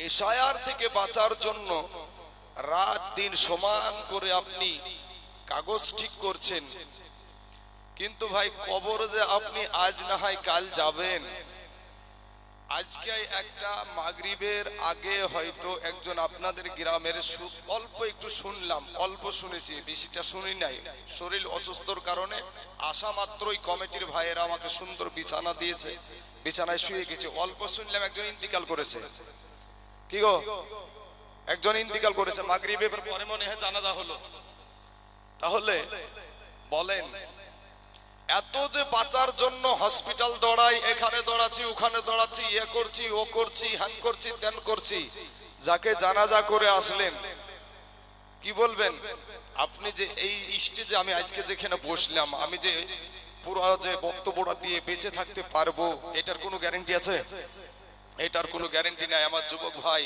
এশায়ার থেকে বাঁচার জন্য রাত দিন সমান করে আপনি কাগজ ঠিক করছেন, কিন্তু ভাই কবর যে আপনি আজ না হয় কাল যাবেন। আজকে একটা মাগরিবের আগে হয়তো একজন আপনাদের গ্রামের অল্প একটু শুনলাম, অল্প শুনেছি, বেশিটা শুনি নাই, শরীর অসুস্থর কারণে আসা মাত্রই কমিটির ভাইয়েরা আমাকে সুন্দর বিছানা দিয়েছে, বিছানায় শুয়ে গেছে। অল্প শুনলাম একজন ইন্তিকাল করেছে। কি গো, একজন ইন্তিকাল করেছে মাগরিবের পরে, মনে হয় জানাজা হলো। তাহলে বলেন, এত যে বাঁচার জন্য হসপিটাল দৌড়াই, এখানে দৌড়াচ্ছি, ওখানে দৌড়াচ্ছি, ইয়ে করছি, ও করছি, হ্যান করছি, ত্যান করছি, যাকে জানাজা করে আসলেন কি বলবেন? আপনি যে এই স্টেজে আমি আজকে যেখানে বসলাম, আমি যে পুরো যে বক্তব্যটা দিয়ে বেঁচে থাকতে পারবো, এটার কোনো গ্যারান্টি আছে? এটার কোনো গ্যারান্টি নাই। আমার যুবক ভাই,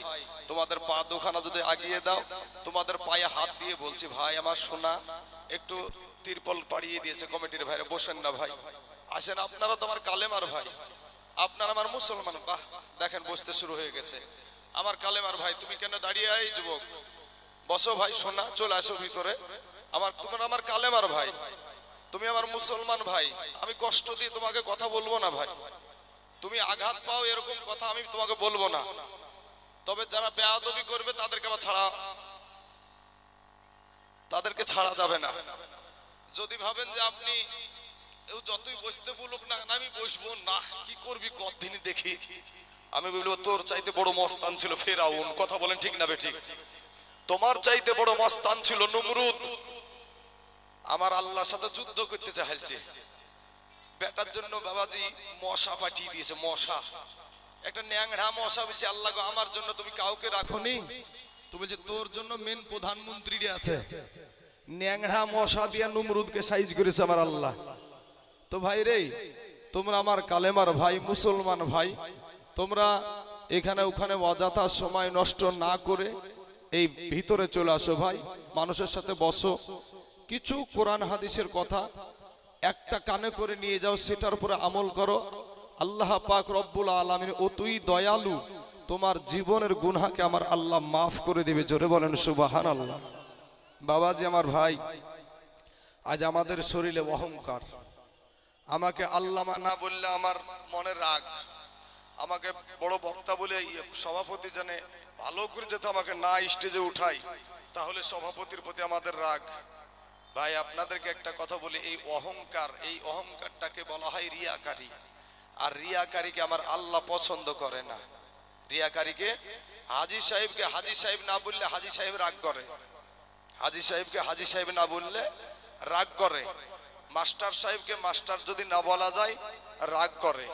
তোমাদের পা দুখানা যদি আগিয়ে দাও, তোমাদের পায়ে হাত দিয়ে বলছি, ভাই আমার সোনা, একটু তিরপল পাড়িয়ে দিয়েছে কমিটির ভাইরা, বসেন না ভাই, আসেন, আপনারা তো আমার কালেমার ভাই, আপনারা আমার মুসলমান। বাহ, দেখেন বসতে শুরু হয়ে গেছে। আমার কালেমার ভাই, তুমি কেন দাঁড়িয়ে? এই যুবক, বসো ভাই, সোনা, চলে আসো ভিতরে। তোমরা আমার কালেমার ভাই, তুমি আমার মুসলমান ভাই, আমি কষ্ট দিয়ে তোমাকে কথা বলবো না ভাই, তুমি আঘাত পাও এরকম কথা আমি তোমাকে বলবো না। তবে যারা বেয়াদবি করবে তাদেরকে তাদেরকে ছাড়া যাবে না। যদি ভাবেন যে আপনি যতই বসতে বলুক না, আমি বসবো না, কি করবি কতদিনই দেখি, আমি বলবো তোর চাইতে বড় মস্তান ছিল ফেরাউন। কথা বলেন ঠিক না বেঠিক? তোমার চাইতে বড় মস্তান ছিল নমরুদ। আমার আল্লাহর সাথে যুদ্ধ করতে চাইছে, বেটার জন্য বাবাজি মশা পাঠিয়ে দিয়েছে, মশা, একটা ন্যাংরা মশা। বলছে, আল্লাহ গো, আমার জন্য তুমি কাউকে রাখোনি? তুমি বলছে তোর জন্য মেন প্রধানমন্ত্রী আছে। ন্যাংরা মশা দিয়া নমরুদকে সাইজ করেছে আমার আল্লাহ। তো ভাই রে, তোমরা আমার কালেমার ভাই, মুসলমান ভাই, তোমরা এখানে ওখানে অযথা সময় নষ্ট না করে এই ভিতরে চলে আসো ভাই, মানুষের সাথে বসো, কিছু কোরআন হাদিসের কথা একটা কানে করে নিয়ে যাও, সেটার উপরে আমল করো। আল্লাহ পাক রব্বুল আলামিন অতই দয়ালু, তোমার জীবনের গুনাহকে আমার আল্লাহ মাফ করে দিবে। জোরে বলেন সুবহানাল্লাহ। বাবাজি আমার ভাই, আজ আমাদের শরীরে অহংকার, আমাকে আল্লামা না বললে আমার মনে রাগ, আমাকে বড় বক্তা বলে সভাপতি জানে ভালো করে যেতে আমাকে না স্টেজে উঠাই, তাহলে সভাপতির প্রতি আমাদের রাগ। ভাই আপনাদেরকে একটা কথা বলি, এই অহংকারটাকে বলা হয় রিয়াকারী। আর রিয়াকারীকে আমার আল্লাহ পছন্দ করে না। রিয়াকারীকে, হাজী সাহেবকে হাজী সাহেব না বললে হাজী সাহেব রাগ করে, হাজী সাহেবকে হাজী সাহেব না বললে রাগ করে, মাস্টার সাহেবকে মাস্টার যদি না বলা যায় রাগ করে।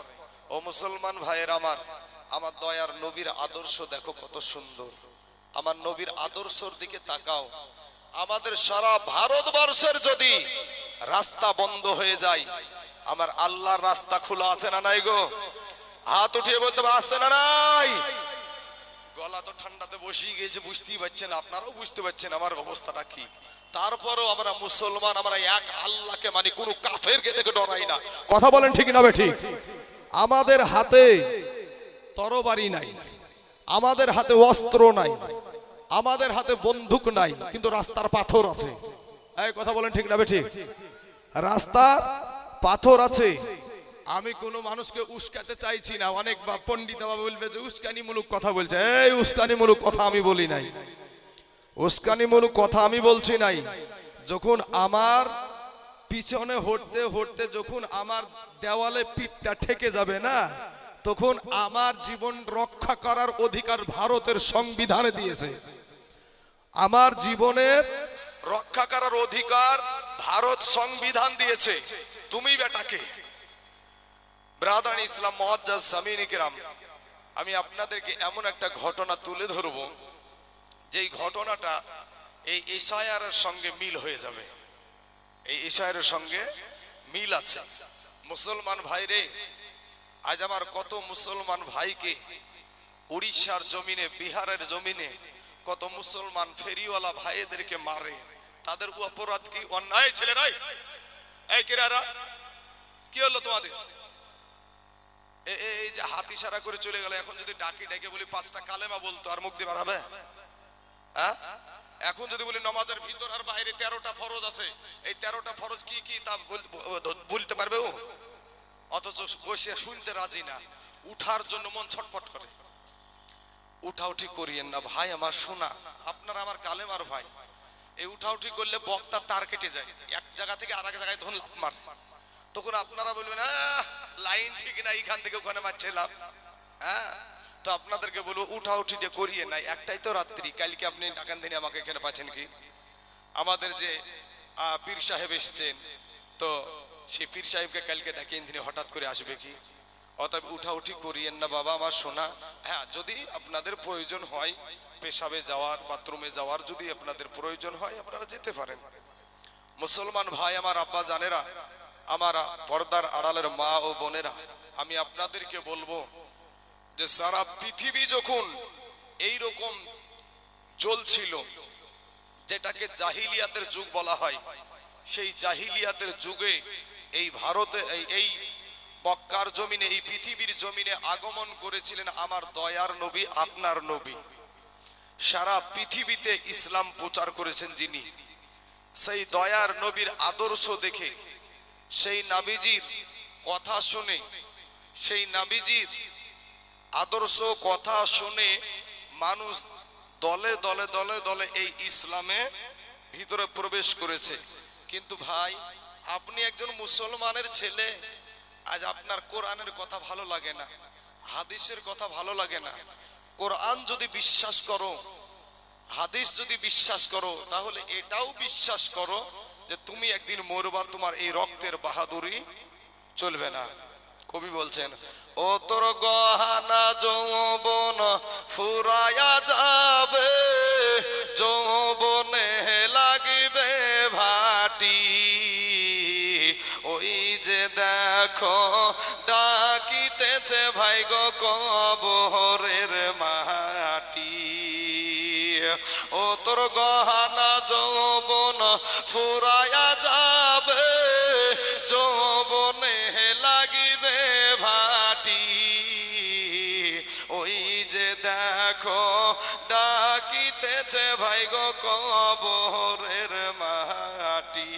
ও মুসলমান ভাইয়ের আমার দয়ার নবীর আদর্শ দেখো কত সুন্দর। আমার নবীর আদর্শের দিকে তাকাও। আমাদের সারা ভারতবর্ষের যদি রাস্তা বন্ধ হয়ে যায়, আমার আল্লাহর রাস্তা খোলা আছে না নাই গো? হাত উঠিয়ে বলতে আছে না নাই? গলা তো ঠান্ডাতে বসিয়ে গেছে, বুঝতেই পারছেন, আপনারাও বুঝতে পারছেন আমার অবস্থাটা কি। তারপরও আমরা মুসলমান, আমরা এক আল্লাহকে মানি, কোনো কাফেরকে দেখে ডরাই না। কথা বলেন ঠিক না বেঠিক? আমাদের হাতে তরবারি নাই, আমাদের হাতে অস্ত্র নাই, আমাদের হাতে বন্দুক নাই, কিন্তু রাস্তার পাথর আছে। এই কথা বলেন ঠিক না বেঠিক? রাস্তার পাথর আছে। আমি কোন মানুষকে উস্কাতে চাইছি না। অনেক পণ্ডিত বাবা বলবে যে উস্কানিমূলক কথা বলছে। এই উস্কানিমূলক কথা আমি বলি নাই, উস্কানিমূলক কথা আমি বলছি নাই। যখন আমার পিছনে হটতে হটতে যখন আমার দেওয়ালে পিঠটা ঠেকে যাবে না, তখন আমার জীবন রক্ষা করার অধিকার ভারতের সংবিধানে দিয়েছে। আমার জীবনের রক্ষা করার অধিকার ভারত সংবিধান দিয়েছে। তুমি বেটাকে, ব্রাদার ইসলাম মুআজ্জাজ সামিন ইকরাম, আমি আপনাদেরকে এমন একটা ঘটনা তুলে ধরব, যেই ঘটনাটা এই ইশায়ারের সঙ্গে মিল হয়ে যাবে। এই ইশায়ারের সঙ্গে মিল আছে। মুসলমান ভাই রে, আজ আমার কত মুসলমান ভাইকে উড়িষ্যার জমিনে, বিহারের জমিনে কত মুসলমান ফেরিওয়ালা ভাইদেরকে মারে। তাদের অপরাধ কি? অন্যায়। ছেলেরাই, এই কিরারা, কি হলো তোমাদের? এই যে হাত ইশারা করে চলে গেল, এখন যদি ডাকি ডেকে বলি 5টা কালেমা বলতো, আর মুখ দিয়ে বার হবে? হ্যাঁ, এখন যদি বলি নামাজের ভিতর আর বাইরে 13টা ফরজ আছে, এই 13টা ফরজ কি কি তা বলতে পারবে ও? অথচ বসে শুনতে রাজি না, উঠার জন্য মন ছটফট করে। উঠাউঠি করিয়েন না ভাই আমার, শোনা আপনারা আমার কালেমার ভাই। এই উঠাউঠি করলে বক্তা তার কেটে যায়, এক জায়গা থেকে আরেক জায়গায় তখন লাফ মার। তখন আপনারা বলবেন লাইন ঠিক না, এইখান থেকে ওখানে মারছিলাম। হ্যাঁ, তো আপনাদেরকে বলবো উঠাউঠি যে করিয়ে নাই, একটাই তো রাত্রি। কালকে আপনি ডাকান দিনে আমাকে এখানে পাচ্ছেন কি? আমাদের যে পীর সাহেব এসছেন, তো সেই পীর সাহেবকে কালকে ডাকিয়ে দিনে হঠাৎ করে আসবে কি? অতএব উঠাউঠি করিয়েন না বাবা আমার সোনা। হ্যাঁ, যদি আপনাদের প্রয়োজন হয় পেশাবে যাওয়ার, বাথরুমে যাওয়ার, যদি আপনাদের প্রয়োজন হয় আপনারা যেতে পারেন। মুসলমান ভাই আমার, আব্বা জানেরা, আমার পর্দার আড়ালের মা ও বোনেরা, আমি আপনাদেরকে বলবো যে সারা পৃথিবী যখন এই রকম চলছিল, যেটাকে জাহিলিয়াতের যুগ বলা হয়, সেই জাহিলিয়াতের যুগে এই ভারতে, এই মক্কার জমিনে, এই পৃথিবীর জমিনে আগমন করেছিলেন আমার দয়ার নবী, আপনার নবী। সারা পৃথিবীতে ইসলাম প্রচার করেছেন যিনি, সেই দয়ার নবীর আদর্শ দেখে, সেই নবীজির কথা শুনে, সেই নবীজির আদর্শ কথা শুনে মানুষ দলে দলে দলে দলে এই ইসলামে ভিতরে প্রবেশ করেছে। কিন্তু ভাই, আপনি একজন মুসলমানের ছেলে, আজ আপনার কোরআনের কথা ভালো লাগে না, হাদিসের কথা ভালো লাগে না। কোরআন যদি বিশ্বাস করো, হাদিস যদি বিশ্বাস করো, তাহলে এটাও বিশ্বাস করো যে তুমি একদিন মরবা, তোমার এই রক্তের বাহাদুরি চলবে না। কবি বলছেন, ও তোর গহনা যৌবন ফুরায়া যাবে, যৌবনে লাগবে ভাটি, ওই যে দেখো ডাকিতেছে ভাই গো কবরের মাটি। ও তোর গহনা যৌবন ফুরায়া যাবে, যৌবনে লাগিবে ভাটি, ওই যে দেখো ডাকিতেছে ভাই গো কবরের মাটি।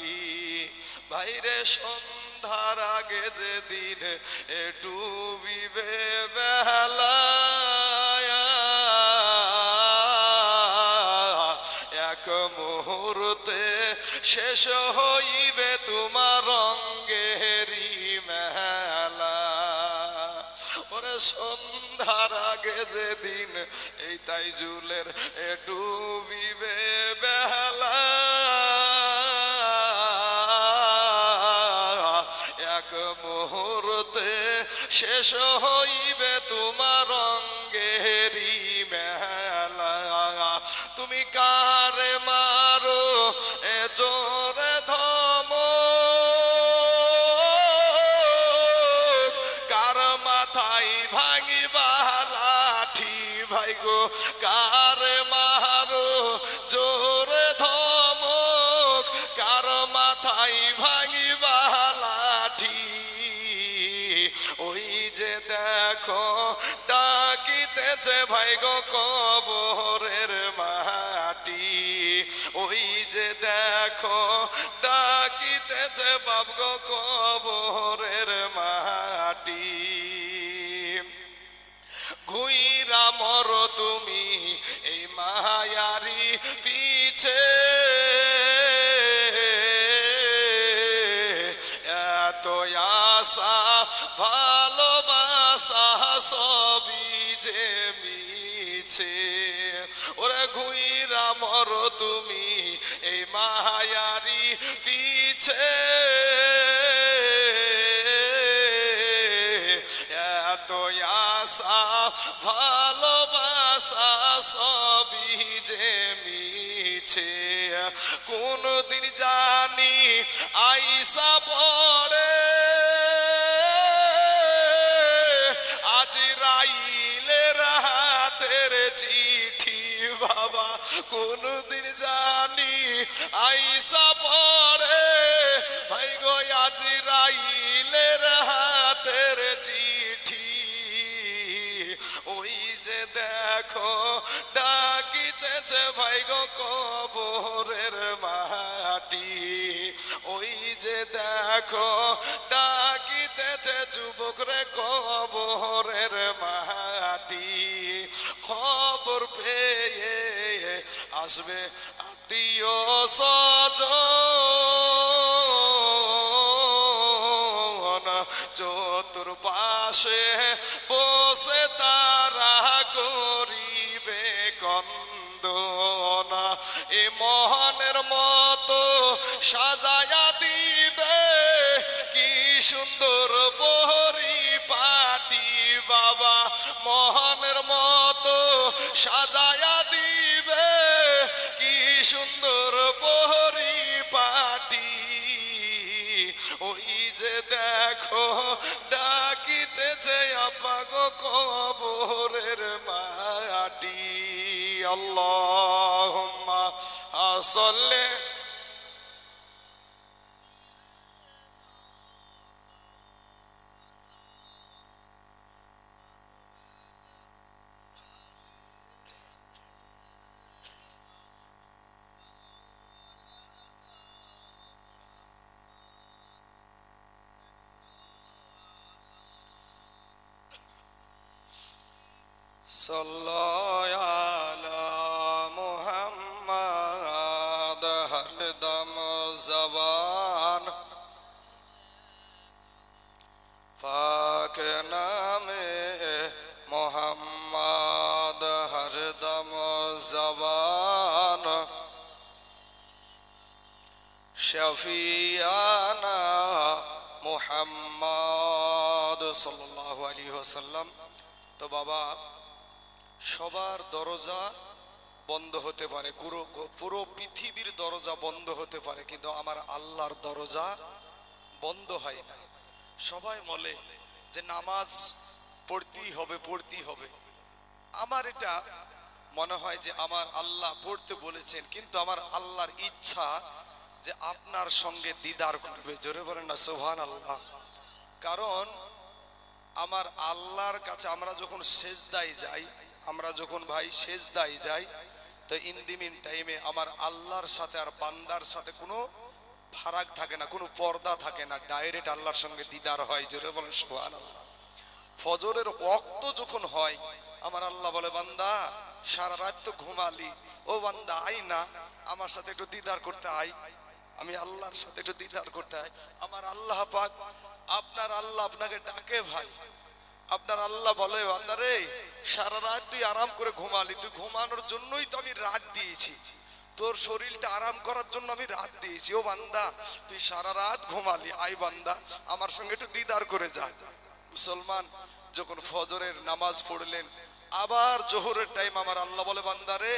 ভাইরে সন্ধ্যার আগে যে দিন ডুবিবে বেলা, এক মুহূর্তে শেষ হইবে তোমার রঙ্গেরি মেলা। ওরে সন্ধ্যার আগে যেদিন এই তাইজুলের ডুবিবে বেলা, এক মুহূর্তে শেষ হইবে তোমার রঙ্গেরি মেলা। তুমি কারে মারো এ জোরে ধম, কার মাথায় ভাঙিবা লাঠি ভাই গো, কারে মারো জোরে ধম, কার মাথায় ভাঙিবা লাঠি, ওই যে দেখো ডাকিতেছে ভাই গো কবরের মাটি, ওই যে দেখো ডাকিতেছে বাপ গো কবরের মাটি। ঘুইরা মরো তুমি এই মায়ারি পিছে, এত আশা ভালোবাসা সবই যে মিছে। ওরে ঘুইরা মরো তুমি এই মায়ারি পিছে, এত আশা ভালোবাসা সবই যে মিছে। কোনদিন জানি আইসা পড়ে আজরাইলের হাতের চিঠি বাবা, কোনদিন জানি আইসা পড়ে ভাই গো আজরাইলের হাতের চিঠি। ওই যে দেখো ডাকিতেছে ভাই গো কবরের মাটি, ওই যে দেখো ডাকিতেছে যুবক রে কবরের মাটি। খবর পেয়ে আসবে আত্মীয় স্বজন, চতুর্পাশে বসে তারা করিবে কন্দন। এ মোহনের মতো সাজায়া দিবে কি সুন্দর পরিপাটি, বাবা মোহনের মতো সাজায়া দিবে কি সুন্দর পরিপাটি। ওই যে দেখো ডাকিতেছে আপা গো কবরের মাটি। আল্লাহুম্মা সাল্লি সাল্লাল্লাহু আলা মুহাম্মাদ, হরদম জবান পাক নামে মুহাম্মাদ, হরদম জবান শফিয়ানা মুহাম্মাদ সাল্লাল্লাহু আলাইহি ওয়াসাল্লাম। তো বাবা, সবার দরজা বন্ধ হতে পারে, পুরো পৃথিবীর দরজা বন্ধ হতে পারে, কিন্তু আমার আল্লাহর দরজা বন্ধ হয় না। সবাই বলে যে নামাজ পড়তেই হবে পড়তেই হবে। আমার এটা মনে হয় যে আমার আল্লাহ পড়তে বলেছেন, কিন্তু আমার আল্লাহর ইচ্ছা যে আপনার সঙ্গে দিদার করবে। জোরে বলেন না সুবহানাল্লাহ। কারণ আমার আল্লাহর কাছে আমরা যখন সেজদায় যাই, আমরা যখন ভাই সেজদায় যাই, তো ইন দি মিন টাইমে আমার আল্লাহর সাথে আর বান্দার সাথে কোনো ফারাক থাকে না, কোনো পর্দা থাকে না, ডাইরেক্ট আল্লাহর সঙ্গে দিদার হয়। জোরে বলেন সুবহানাল্লাহ। ফজরের ওয়াক্ত যখন হয়, আমার আল্লাহ বলে বান্দা সারা রাত তো ঘুমালি, ও বান্দা আই না আমার সাথে একটু দিদার করতে আই, আমি আল্লাহর সাথে একটু দিদার করতে আই। আমার আল্লাহ পাক, আপনার আল্লাহ আপনাকে ডাকে ভাই। আপনার আল্লাহ বলে বান্দা রে সারা রাত তুই আরাম করে ঘুমালি, তুই ঘুমানোর জন্যই তো আমি রাত দিয়েছি, তোর শরীরটা আরাম করার জন্য আমি রাত দিয়েছি। ও বান্দা তুই সারা রাত ঘুমালি, আই বান্দা আমার সঙ্গে একটু দিদার করে যা। মুসলমান যখন ফজরের নামাজ পড়লেন, আবার জোহরের টাইম আমার আল্লাহ বলে বান্দা রে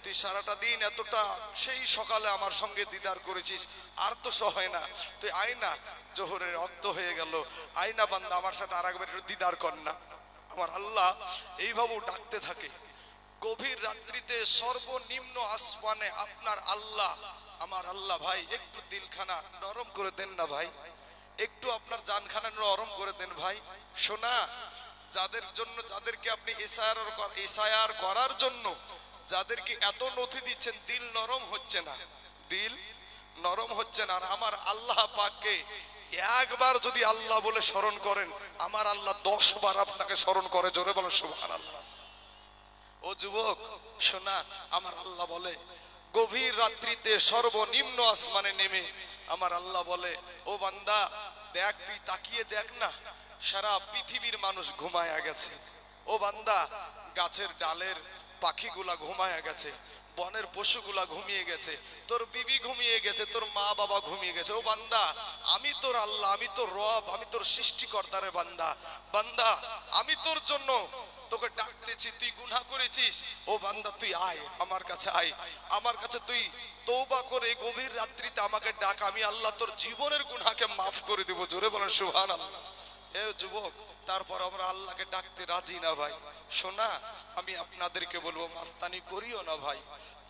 তুই সারাটা দিন এতটা সেই সকালে আমার সঙ্গে দিদার করেছিস, আর তো সহায় না, তুই আয় না, জোহরের রক্ত হয়ে গেল, আয় না বান্দা আমার সাথে আর একবার একটু দিদার কর না। আমার আল্লাহ এইভাবেও ডাকতে থাকে। গভীর রাত্রিতে সর্বনিম্ন আসমানে আপনার আল্লাহ, আমার আল্লাহ ভাই একটু দিলখানা নরম করে দেন না ভাই, একটু আপনার জানখানা নরম করে দেন ভাই। শোনা, যাদের জন্য, যাদেরকে আপনি ইসায়ার করার জন্য যাদেরকে এত নথি দিচ্ছেন, দিল নরম হচ্ছে না, দিল নরম হচ্ছে না। আর আমার আল্লাহ পাককে একবার যদি আল্লাহ বলে স্মরণ করেন, আমার আল্লাহ 10 বার আপনাকে স্মরণ করে। জোরে বলেন সুবহানাল্লাহ। ও যুবক শোনা, আমার আল্লাহ বলে গভীর রাত্রিতে সর্বনিম্ন আসমানে নেমে আমার আল্লাহ বলে ও বান্দা দেখ, তুই তাকিয়ে দেখ না, সারা পৃথিবীর মানুষ ঘুমায়া গেছে। ও বান্দা গাছের ডালের পাখিগুলা ঘুমায়া গেছে, বনের পশুগুলা ঘুমিয়ে গেছে, তোর বিবি ঘুমিয়ে গেছে, তোর মা বাবা ঘুমিয়ে গেছে। ও বান্দা আমি তোর আল্লাহ, আমি তোর রব, আমি তোর সৃষ্টিকর্তারে বান্দা, বান্দা আমি তোর জন্য তোকে ডাকতেছি, তুই গুনাহ করেছিস, ও বান্দা তুই আয় আমার কাছে, আয় আমার কাছে, তুই তওবা করে গভীর রাত্রিতে আমাকে ডাক, আমি আল্লাহ তোর জীবনের গুনাহকে মাফ করে দেব। জোরে বলেন সুবহানাল্লাহ। এ যুবক, তারপর আমরা আল্লাহকে ডাকতে রাজি না ভাই। শোনা, আমি আপনাদেরকে বলবো মাস্তানি করিও না ভাই,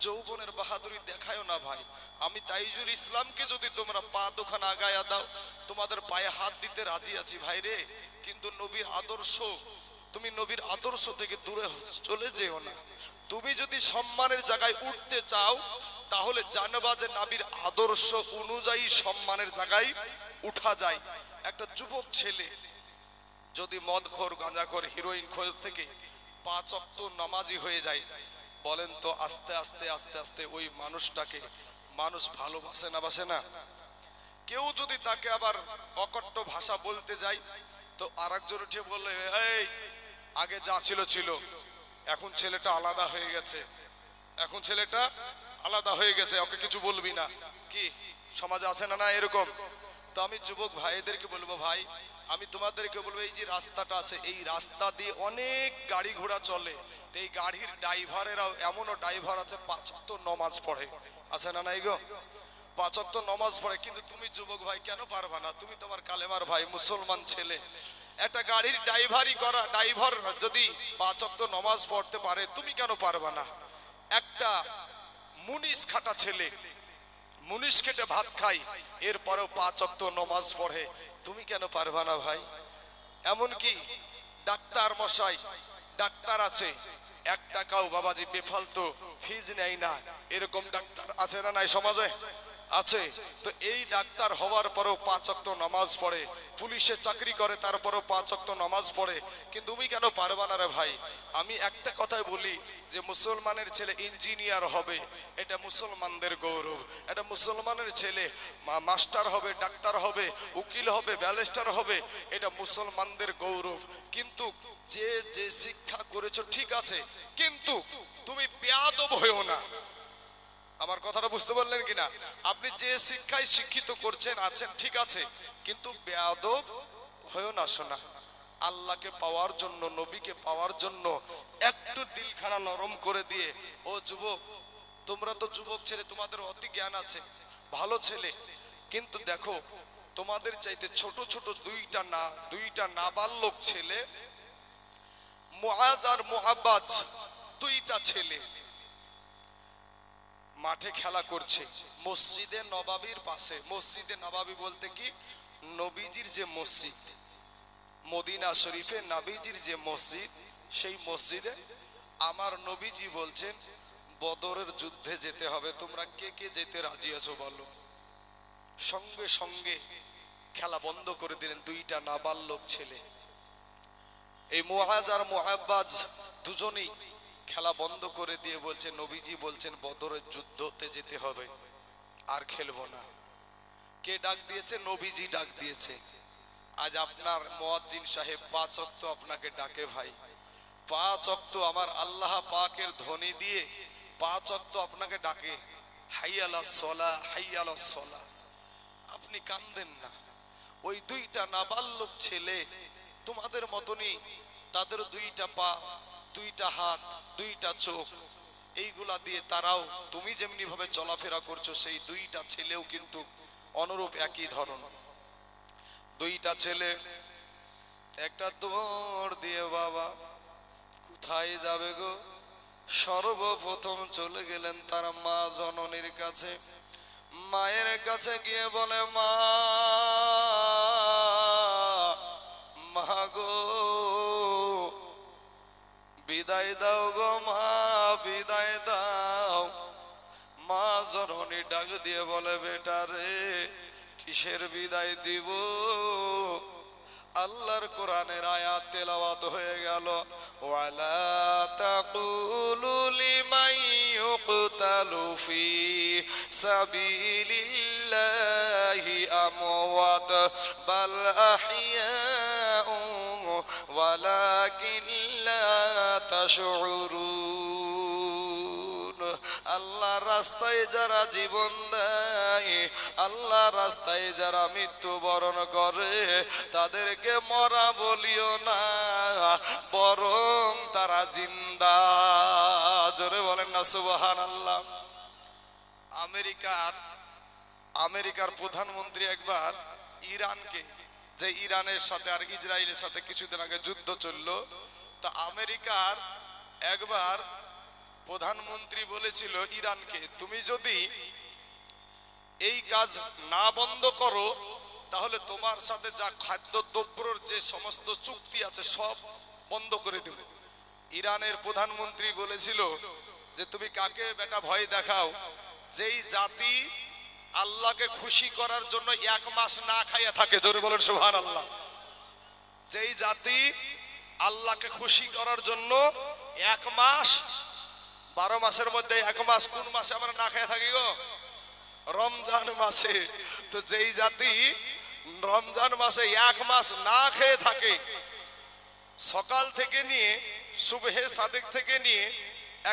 যৌবনের বাহাদুরি দেখায়ও না ভাই। আমি তাইজুল ইসলামকে যদি তোমরা পা দুখানা আগায়া দাও, তোমাদের পায়ে হাত দিতে রাজি আছি ভাই রে, কিন্তু নবীর আদর্শ তুমি নবীর আদর্শ থেকে দূরে চলে যেও না। তুমি যদি সম্মানের জায়গায় উঠতে চাও তাহলে জানবা যে নবীর আদর্শ অনুযায়ী সম্মানের জায়গায় উঠা যায়। একটা যুবক ছেলে যদি মদখোর, গাঁজাখোর, হিরোইন খোর থেকে 5 ওয়াক্ত নামাজি হয়ে যায়, বলেন তো আস্তে আস্তে আস্তে আস্তে ওই মানুষটাকে মানুষ ভালোবাসে না বাসে না? কেউ যদি তাকে আবার অকট্ট ভাষা বলতে যায় তো আরেকজন উঠে বললে, এই আগে যা ছিল ছিল, এখন ছেলেটা আলাদা হয়ে গেছে, এখন ছেলেটা আলাদা হয়ে গেছে, ওকে কিছু বলবি না। কি সমাজে আছে না না এরকম? তো আমি যুবক ভাইদেরকে বলবো, ভাই আমি তোমাদেরকে বলবো, এই যে রাস্তাটা আছে এই রাস্তা দিয়ে অনেক গাড়ি ঘোড়া চলে, তো এই গাড়ির ড্রাইভারেরাও এমনও ড্রাইভার আছে 5 ওয়াক্ত নামাজ পড়ে, আছে না নাই গো? 5 ওয়াক্ত নামাজ পড়ে, কিন্তু তুমি যুবক ভাই কেন পারবা না? তুমি তোমার কালেমার ভাই মুসলমান ছেলে, একটা গাড়ির ড্রাইভারি করা ড্রাইভার যদি 5 ওয়াক্ত নামাজ পড়তে পারে তুমি কেন পারবা না? একটা মুনিশ খাটা ছেলে মুনিশ খেটে ভাত খাই, এরপরেও 5 ওয়াক্ত নামাজ পড়ে, তুমি কেন পারবা না ভাই? এমনকি ডাক্তার মশাই, ডাক্তার আছে 1 টাকাও বাবাজি বেফালতু ফিজ নেয় না, এরকম ডাক্তার আছে না নাই সমাজে? আছে। তো এই ডাক্তার হওয়ার পরেও 5 ওয়াক্ত নামাজ পড়ে, পুলিশে চাকরি করে তারপরেও 5 ওয়াক্ত নামাজ পড়ে, কিন্তু তুমি কেন পারবা না রে ভাই? আমি একটা কথাই বলি যে মুসলমানের ছেলে ইঞ্জিনিয়ার হবে, এটা মুসলমানদের গৌরব। এটা মুসলমানের ছেলে মাস্টার হবে, ডাক্তার হবে, উকিল হবে, ব্যারিস্টার হবে, এটা মুসলমানদের গৌরব। কিন্তু যে যে শিক্ষা করেছো ঠিক আছে, কিন্তু তুমি বেয়াদব হয়েও না। আমার কথাটা বুঝতে পারলেন কিনা? আপনি যে শিক্ষায় শিক্ষিত করছেন আছেন ঠিক আছে, কিন্তু বেয়াদব হয়েও না। শোনা, আল্লাহকে পাওয়ার জন্য, নবীকে পাওয়ার জন্য একটু দিলখানা নরম করে দিয়ে, ও যুবক, তোমরা তো যুবক ছেলে, তোমাদের অতি জ্ঞান আছে, ভালো ছেলে, কিন্তু দেখো তোমাদের চাইতে ছোট ছোট দুইটা নাবালক ছেলে, মুআজ আর মুআব্বাজ, 2টা ছেলে মাঠে খেলা করছে মসজিদে নবাবির পাশে। মসজিদে নবাবি বলতে কি, নবীজির যে মসজিদ, মদিনা শরীফে নবীজির যে মসজিদ, সেই মসজিদে আমার নবীজি বলছেন বদরের যুদ্ধে যেতে হবে, তোমরা কে কে যেতে রাজি আছো বলো? সঙ্গে সঙ্গে খেলা বন্ধ করে দিলেন 2টা নাবালক ছেলে। এই মুআজ আর মুআব্বাজ দুজনেই খেলা বন্ধ করে দিয়ে বলছে, নবীজি বলছেন বদরের যুদ্ধতে যেতে হবে, আর খেলবো না। কে ডাক দিয়েছে? নবীজি ডাক দিয়েছে। আজ আপনার মুয়াজ্জিন সাহেব 5 ওয়াক্ত আপনাকে ডাকে ভাই, 5 ওয়াক্ত আমার আল্লাহ পাকের ধ্বনি দিয়ে 5 ওয়াক্ত আপনাকে ডাকে, হাইয়া আলাস সালাহ, হাইয়া আলাস সালাহ, আপনি কান্দেন না। ওই 2টা নাবালক ছেলে তোমাদের মতনই, তাদের 2টা পা, 2টা হাত, 2টা চোখ, এইগুলা দিয়ে তারাও তুমি যেমনি ভাবে চলাফেরা করছো, সেই 2টা ছেলেও কিন্তু অনুরূপ একই ধরন। 2টা ছেলে একটা দৌড় দিয়ে, বাবা কোথায় যাবে গো? সর্বপ্রথম চলে গেলেন তার মা জননীর কাছে। মায়ের কাছে গিয়ে বলে, মা, মা গো বিদায় দাও গো মা, বিদায় দাও। মা জননী ডাক দিয়ে বলে, বেটা রে কিসের বিদায় দিব? আল্লাহর কোরআনের আয়াত তেলাওয়াত হয়ে গেল, ওয়ালা তাকুলু লিমান ইউকতালু ফি সাবিলিল্লাহি আমওয়াত বাল আহইয়াউ ওয়ালাকিন লা তাশউরুন। আল্লাহর রাস্তায় যারা জীবন দেয়, আল্লাহর রাস্তায় যারা মৃত্যুবরণ করে, তাদেরকে মরা বলিও না, বরং তারা জিন্দা। জোরে বলেন না সুবহানাল্লাহ। আমেরিকার প্রধানমন্ত্রী একবার ইরানকে, যে ইরানের সাথে আর ইসরায়েলের সাথে কিছুদিন আগে যুদ্ধ চললো, তা আমেরিকার একবার প্রধানমন্ত্রী বলেছিল ইরানকে, তুমি যদি এই কাজ না বন্ধ করো তাহলে তোমার সাথে যা খাদ্য দ্রব্যের যে সমস্ত চুক্তি আছে সব বন্ধ করে দেব। ইরানের প্রধানমন্ত্রী বলেছিল যে তুমি কাকে বেটা ভয় দেখাও, যেই জাতি আল্লাহকে খুশি করার জন্য 1 মাস না খাইয়া থাকে, জোরে বলেন সুবহানাল্লাহ। যেই জাতি আল্লাহকে খুশি করার জন্য 1 মাস, 12 মাসের মধ্যে 1 মাস কোন মাসে আমরা না খাইয়া থাকি গো? রমজান মাসে। তো যেই জাতি রমজান মাসে 1 মাস না খেয়ে থাকে, সকাল থেকে নিয়ে সুবহে সাদিক থেকে নিয়ে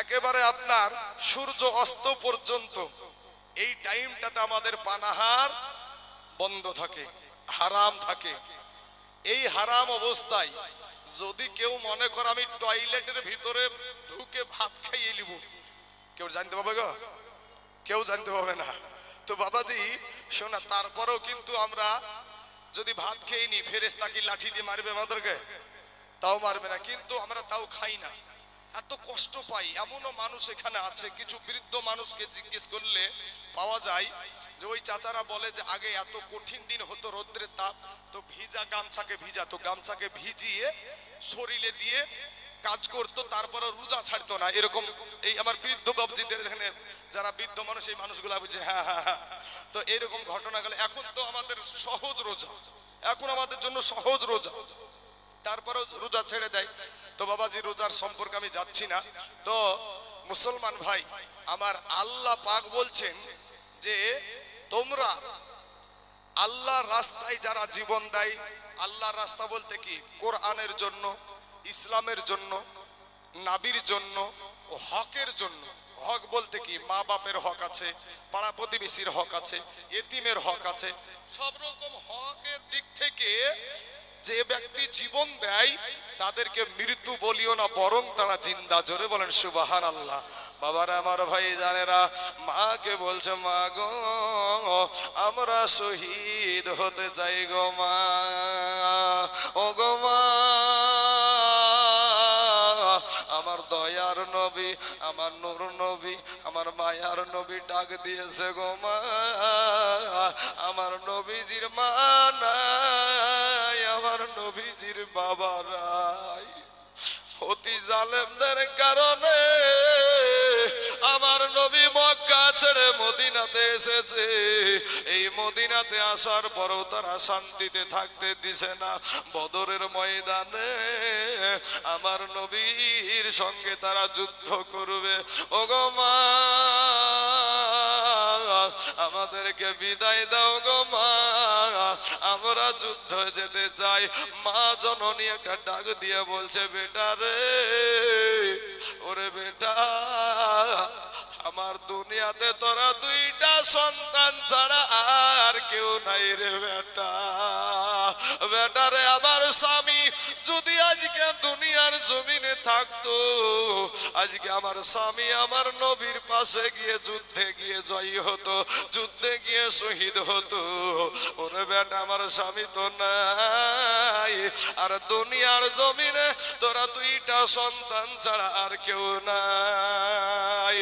একেবারে আপনার সূর্য অস্ত পর্যন্ত এই টাইমটাতে আমাদের পানাহার বন্ধ থাকে, হারাম থাকে। এই হারাম অবস্থায় যদি কেউ মনে করে আমি টয়লেটের ভিতরে ঢুকে ভাত খাইয়ে নিব, কেউ জানতে পারবে গো? কেউ জানতে পারবে না। তো বাবাজি শোনা, তারপরেও কিন্তু আমরা যদি ভাত খেয়ে নি, ফেরেশতা কি লাঠি দিয়ে মারবে আমাদেরকে? তাও মারবে না, কিন্তু আমরা তাও খাই না, এত কষ্ট পাই। এমনও মানুষ এখানে আছে, কিছু বৃদ্ধ মানুষকে জিজ্ঞেস করলে পাওয়া যায় যে ওই চাচারা বলে যে আগে এত কঠিন দিন হতো, রৌদ্রের তাপ, তো ভিজা গামছাকে ভিজাতো, গামছাকে ভিজিয়ে শরীরে দিয়ে কাজ করতো, তারপরে রোজা ছাড়তো না। এরকম এই আমার বৃদ্ধ বাবজিদের এখানে যারা বৃদ্ধ মানুষ, এই মানুষগুলো বুঝে হ্যাঁ হ্যাঁ হ্যাঁ। তো এরকম ঘটনা গেলে এখন তো আমাদের সহজ রোজা, এখন আমাদের জন্য সহজ রোজা, তারপরেও রোজা ছেড়ে দেয়। তো বাবাজি রোজার সম্পর্কে আমি যাচ্ছি না। তো মুসলমান ভাই আমার, আল্লাহ পাক বলছেন যে তোমরা আল্লাহর রাস্তায় যারা জীবন দেয়, আল্লাহর রাস্তা বলতে কি? কোরআনের জন্য, ইসলামের জন্য, নাবির জন্য ও হকের জন্য। হক বলতে কি? মা বাপের হক আছে, পাড়া প্রতিবেশীর হক আছে, এতিমের হক আছে, সব রকম হকের দিক থেকে যে ব্যক্তি জীবন দেয় তাদেরকে মৃত্যু বলিও না, বরং তারা জিন্দা। জোরে বলেন সুবহানাল্লাহ। বাবারা আমার ভাই জানেরা, মাকে বলছে মা গো আমরা শহীদ হতে চাই গো মা, ও গো মা আমার দয়ার নবী, আমার নূর নবী, আমার মায়ার নবী ডাক দিয়েছে গো মা, আমার নবীজির মা নাই, আমার নবীজির বাবা নাই। অতি জালেমদের কারণে আমার নবী মক্কা ছেড়ে মদিনাতে এসেছে। এই মদিনাতে আসার পরও তারা শান্তিতে থাকতে দিছে না। বদরের ময়দানে আমার নবীর সঙ্গে তারা যুদ্ধ করবে। ওগো মা আমাদেরকে বিদায় দাও গো মা, আমরা যুদ্ধ যেতে চাই। মা জননী একটা ডাক দিয়ে বলছে বেটা রে, ওরে বেটা আমার দুনিয়াতে তোরা 2টা সন্তান ছাড়া আর কেউ নাই রে বেটা। বেটা রে আমার স্বামী যদি আজকে দুনিয়ার জমিনে থাকতো, আজকে আমার স্বামী আমার নবীর পাশে গিয়ে যুদ্ধে গিয়ে জয়ী হতো, যুদ্ধে গিয়ে শহীদ হতো। ওরে বেটা আমার স্বামী তো নাই, আর দুনিয়ার জমিনে তোরা 2টা সন্তান ছাড়া আর কেউ নাই।